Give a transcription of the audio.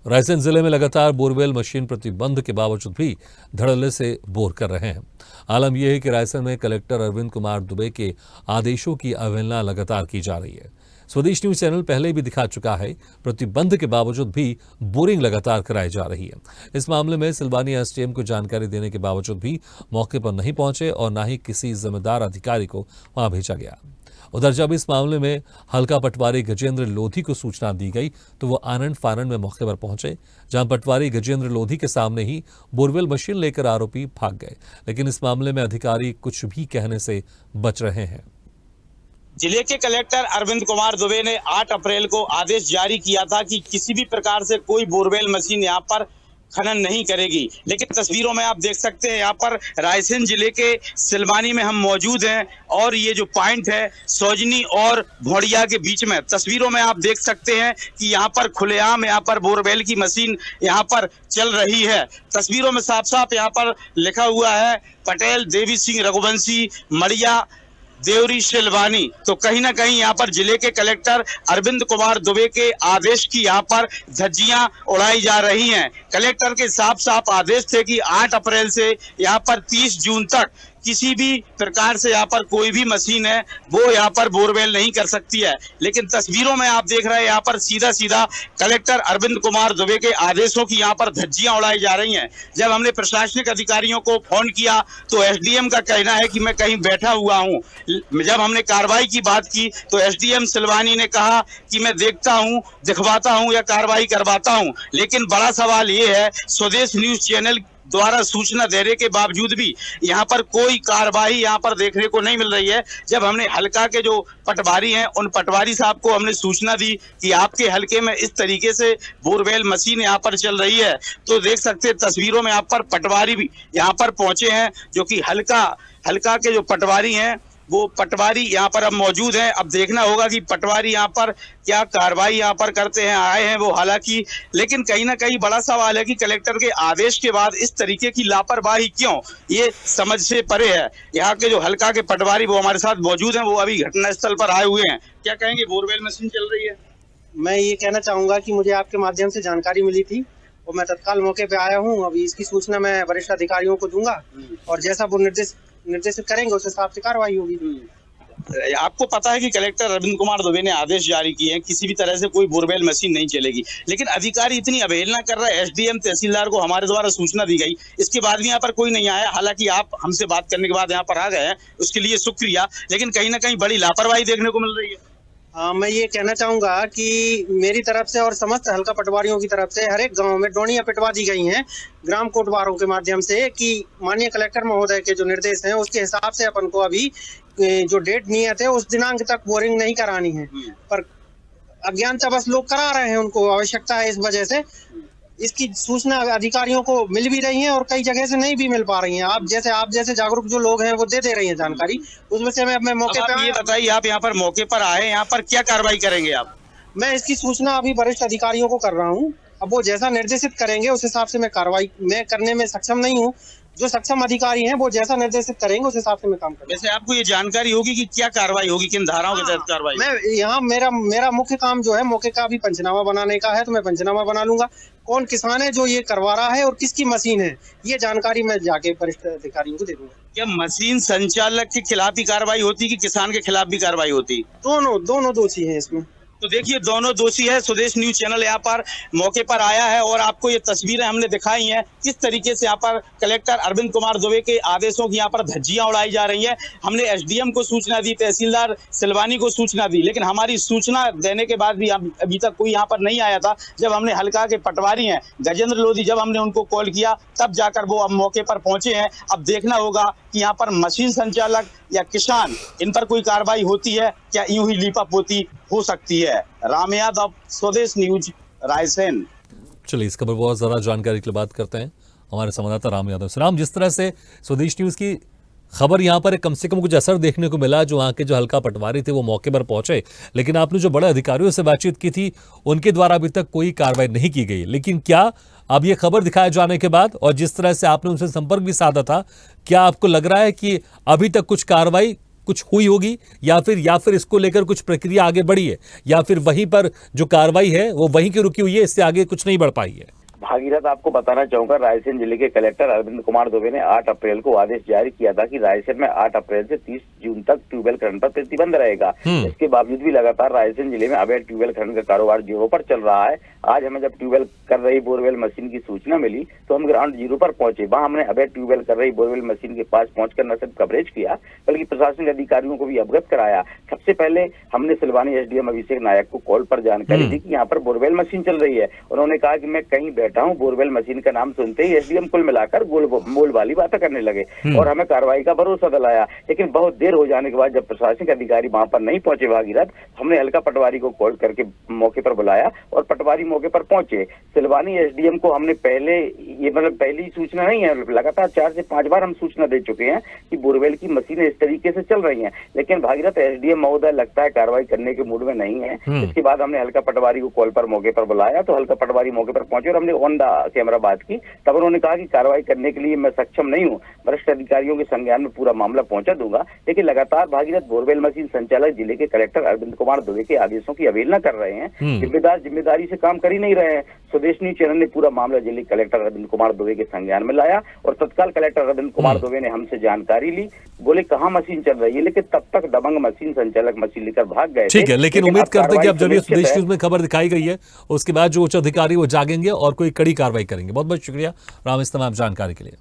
रायसेन जिले में लगातार बोरवेल मशीन प्रतिबंध के बावजूद भी धड़ल्ले से बोर कर रहे हैं। आलम यह है कि रायसेन में कलेक्टर अरविंद कुमार दुबे के आदेशों की अवहेलना लगातार की जा रही है। स्वदेश न्यूज चैनल पहले भी दिखा चुका है, प्रतिबंध के बावजूद भी बोरिंग लगातार कराई जा रही है। इस मामले में सिलवानी एसडीएम को जानकारी देने के बावजूद भी मौके पर नहीं पहुंचे और न ही किसी जिम्मेदार अधिकारी को वहां भेजा गया। उधर जब इस मामले में हल्का पटवारी गजेंद्र लोधी को सूचना दी गई तो वो आनंद फानंद में मौके पर पहुंचे, जहां पटवारी गजेंद्र लोधी के सामने ही बोरवेल मशीन लेकर आरोपी भाग गए। लेकिन इस मामले में अधिकारी कुछ भी कहने से बच रहे हैं। जिले के कलेक्टर अरविंद कुमार दुबे ने 8 अप्रैल को आदेश जारी किया था कि किसी भी प्रकार से कोई बोरवेल मशीन यहाँ पर खनन नहीं करेगी। लेकिन तस्वीरों में आप देख सकते हैं यहाँ पर रायसेन जिले के सिलवानी में हम मौजूद हैं और ये जो पॉइंट है सौजनी और भोड़िया के बीच में, तस्वीरों में आप देख सकते हैं कि यहाँ पर खुलेआम यहाँ पर बोरवेल की मशीन यहाँ पर चल रही है। तस्वीरों में साफ साफ यहाँ पर लिखा हुआ है पटेल देवी सिंह रघुवंशी मड़िया देवरी सिलवानी। तो कहीं ना कहीं यहाँ पर जिले के कलेक्टर अरविंद कुमार दुबे के आदेश की यहाँ पर धज्जियां उड़ाई जा रही हैं। कलेक्टर के साफ साफ आदेश थे कि 8 अप्रैल से यहाँ पर 30 जून तक किसी भी प्रकार से यहाँ पर कोई भी मशीन है वो यहाँ पर बोरवेल नहीं कर सकती है। लेकिन तस्वीरों में आप देख रहे हैं यहाँ पर सीधा सीधा कलेक्टर अरविंद कुमार दुबे के आदेशों की यहाँ पर धज्जियां उड़ाई जा रही हैं। जब हमने प्रशासनिक अधिकारियों को फोन किया तो एसडीएम का कहना है कि मैं कहीं बैठा हुआ हूँ। जब हमने कार्रवाई की बात की तो एसडीएम सिलवानी ने कहा कि मैं देखता हूँ, दिखवाता हूँ या कार्रवाई करवाता हूँ। लेकिन बड़ा सवाल ये है, स्वदेश न्यूज चैनल द्वारा सूचना देने के बावजूद भी यहाँ पर कोई कार्रवाई यहाँ पर देखने को नहीं मिल रही है। जब हमने हल्का के जो पटवारी हैं उन पटवारी साहब को हमने सूचना दी कि आपके हल्के में इस तरीके से बोरवेल मशीन यहाँ पर चल रही है, तो देख सकते हैं तस्वीरों में यहाँ पर पटवारी भी यहाँ पर पहुंचे हैं, जो कि हल्का के जो पटवारी हैं वो पटवारी यहाँ पर अब मौजूद हैं। अब देखना होगा कि पटवारी यहाँ पर क्या कार्रवाई यहाँ पर करते हैं, आए हैं वो हालांकि। लेकिन कहीं ना कहीं बड़ा सवाल है कि कलेक्टर के आदेश के बाद इस तरीके की लापरवाही क्यों, ये समझ से परे है। यहाँ के जो हल्का के पटवारी वो हमारे साथ मौजूद हैं, वो अभी घटनास्थल पर आए हुए हैं। क्या कहेंगे, बोरवेल मशीन चल रही है? मैं ये कहना चाहूंगा कि मुझे आपके माध्यम से जानकारी मिली थी और मैं तत्काल मौके पे आया हूँ। अभी इसकी सूचना मैं वरिष्ठ अधिकारियों को दूंगा और जैसा वो निर्देशित करेंगे उस हिसाब से कार्रवाई होगी। आपको पता है कि कलेक्टर अरविंद कुमार दुबे ने आदेश जारी किए हैं किसी भी तरह से कोई बोरवेल मशीन नहीं चलेगी, लेकिन अधिकारी इतनी अवहेलना कर रहा है। एसडीएम तहसीलदार को हमारे द्वारा सूचना दी गई, इसके बाद भी यहाँ पर कोई नहीं आया। हालांकि आप हमसे बात करने के बाद यहाँ पर आ गए हैं, उसके लिए शुक्रिया। लेकिन कहीं ना कहीं बड़ी लापरवाही देखने को मिल रही है। मैं ये कहना चाहूंगा कि मेरी तरफ से और समस्त हल्का पटवारियों की तरफ से हर एक गांव में डोनियां पिटवा दी गई हैं ग्राम कोटवारों के माध्यम से कि माननीय कलेक्टर महोदय के जो निर्देश हैं उसके हिसाब से अपन को अभी जो डेट नियत है उस दिनांक तक बोरिंग नहीं करानी है। पर अज्ञानतावश लोग करा रहे हैं, उनको आवश्यकता है। इस वजह से इसकी सूचना अधिकारियों को मिल भी रही है और कई जगह से नहीं भी मिल पा रही है। आप जैसे जागरूक जो लोग हैं वो दे रही हैं जानकारी। उस वजह से मैं मौके पे ये बताइए, आप यहाँ पर मौके पर आए, यहाँ पर क्या कार्रवाई करेंगे आप? मैं इसकी सूचना अभी वरिष्ठ अधिकारियों को कर रहा हूँ। अब वो जैसा निर्देशित करेंगे उस हिसाब से मैं कार्रवाई करने में सक्षम नहीं हूँ। जो सक्षम अधिकारी हैं वो जैसा निर्देशित करेंगे उस हिसाब से मैं काम करूंगा। वैसे आपको ये जानकारी होगी कि क्या कार्रवाई होगी, किन धाराओं के तहत कार्रवाई? मैं यहाँ मेरा मुख्य काम जो है मौके का अभी पंचनामा बनाने का है, तो मैं पंचनामा बना लूंगा। कौन किसान है जो ये करवा रहा है और किसकी मशीन है, ये जानकारी मैं जाके वरिष्ठ अधिकारियों को दे दूंगा। क्या मशीन संचालक के खिलाफ ही कार्रवाई होती कि किसान के खिलाफ भी कार्रवाई होती? दोनों दोषी हैं इसमें। तो देखिए दोनों दोषी है। स्वदेश न्यूज चैनल यहाँ पर मौके पर आया है और आपको ये तस्वीरें हमने दिखाई हैं किस तरीके से यहाँ पर कलेक्टर अरविंद कुमार दुबे के आदेशों की यहाँ पर धज्जियां उड़ाई जा रही हैं। हमने एसडीएम को सूचना दी, तहसीलदार सिलवानी को सूचना दी, लेकिन हमारी सूचना देने के बाद भी अभी तक कोई यहाँ पर नहीं आया था। जब हमने हल्का के पटवारी हैं गजेंद्र लोधी, जब हमने उनको कॉल किया तब जाकर वो अब मौके पर पहुंचे हैं। अब देखना होगा कि यहाँ पर मशीन संचालक या किसान, इन पर कोई कार्रवाई होती है क्या, यूं ही लीपापोती हो सकती है। राम यादव, स्वदेश न्यूज, रायसेन। चलिए इस खबर बहुत ज्यादा जानकारी के लिए बात करते हैं हमारे संवाददाता राम यादव से। राम, जिस तरह से स्वदेश न्यूज की खबर यहाँ पर कम से कम कुछ असर देखने को मिला, जो वहाँ के जो हल्का पटवारी थे वो मौके पर पहुंचे, लेकिन आपने जो बड़े अधिकारियों से बातचीत की थी उनके द्वारा अभी तक कोई कार्रवाई नहीं की गई। लेकिन क्या अब ये खबर दिखाए जाने के बाद और जिस तरह से आपने उनसे संपर्क भी साधा था, क्या आपको लग रहा है कि अभी तक कुछ कार्रवाई कुछ हुई होगी, या फिर इसको लेकर कुछ प्रक्रिया आगे बढ़ी है, या फिर वहीं पर जो कार्रवाई है वो वहीं की रुकी हुई है, इससे आगे कुछ नहीं बढ़ पाई है? भागीरथ, आपको बताना चाहूंगा, रायसेन जिले के कलेक्टर अरविंद कुमार दुबे ने 8 अप्रैल को आदेश जारी किया था कि रायसेन में 8 अप्रैल से 30 जून तक ट्यूबवेल खनन पर प्रतिबंध रहेगा। इसके बावजूद भी लगातार रायसेन जिले में अवैध ट्यूबवेल खनन का कारोबार जोरों पर चल रहा है। आज हमें जब ट्यूबवेल कर रही बोरवेल मशीन की सूचना मिली तो हम ग्राउंड जीरो पर पहुंचे। वहां हमने अवैध ट्यूबवेल कर रही बोरवेल मशीन के पास पहुंचकर न सिर्फ कवरेज किया बल्कि प्रशासनिक अधिकारियों को भी अवगत कराया। सबसे पहले हमने सिलवानी एसडीएम अभिषेक नायक को कॉल पर जानकारी दी कि यहाँ पर बोरवेल मशीन चल रही है। उन्होंने कहा कि मैं कहीं बैठा हूँ। बोरवेल मशीन का नाम सुनते ही एसडीएम कुल मिलाकर गोल वाली बातें करने लगे और हमें कार्रवाई का भरोसा दिलाया। लेकिन बहुत देर हो जाने के बाद जब प्रशासनिक अधिकारी वहां पर नहीं पहुंचे भागीरथ, हमने हल्का पटवारी को कॉल करके मौके पर बुलाया और पटवारी मौके पर पहुंचे। सिलवानी एसडीएम को हमने पहली सूचना नहीं है, लगातार 4 से 5 बार हम सूचना दे चुके हैं कि बोरवेल की मशीनें इस तरीके से चल रही हैं। लेकिन भागीरथ, एसडीएम महोदय लगता है कार्रवाई करने के मूड में नहीं है। इसके बाद हमने हल्का पटवारी को कॉल पर मौके पर बुलाया तो हल्का पटवारी मौके पर पहुंचे और हमने ऑन द कैमरा बात की। तब उन्होंने कहा कि कार्रवाई करने के लिए मैं सक्षम नहीं हूं, वरिष्ठ अधिकारियों के संज्ञान में पूरा मामला पहुंचा दूंगा। लेकिन लगातार भागीरथ बोरवेल मशीन संचालक जिले के कलेक्टर अरविंद कुमार दुबे के आदेशों की अवहेलना कर रहे हैं। जिम्मेदारी से काम कर ही नहीं रहे हैं। स्वदेश न्यूज चैनल ने पूरा मामला जिले कलेक्टर अरविंद कुमार दुबे के संज्ञान में लाया और तत्काल कलेक्टर अरविंद कुमार दुबे ने हमसे जानकारी ली। बोले कहाँ मशीन चल रही है, लेकिन तब तक दबंग मशीन संचालक मशीन लेकर भाग गए। ठीक है, लेकिन उम्मीद करते हैं कि अब जब ये स्वदेश न्यूज में खबर दिखाई गई है उसके बाद जो उच्च अधिकारी वो जागेंगे और कोई कड़ी कार्रवाई करेंगे। बहुत बहुत शुक्रिया राम इस तमाम जानकारी के लिए।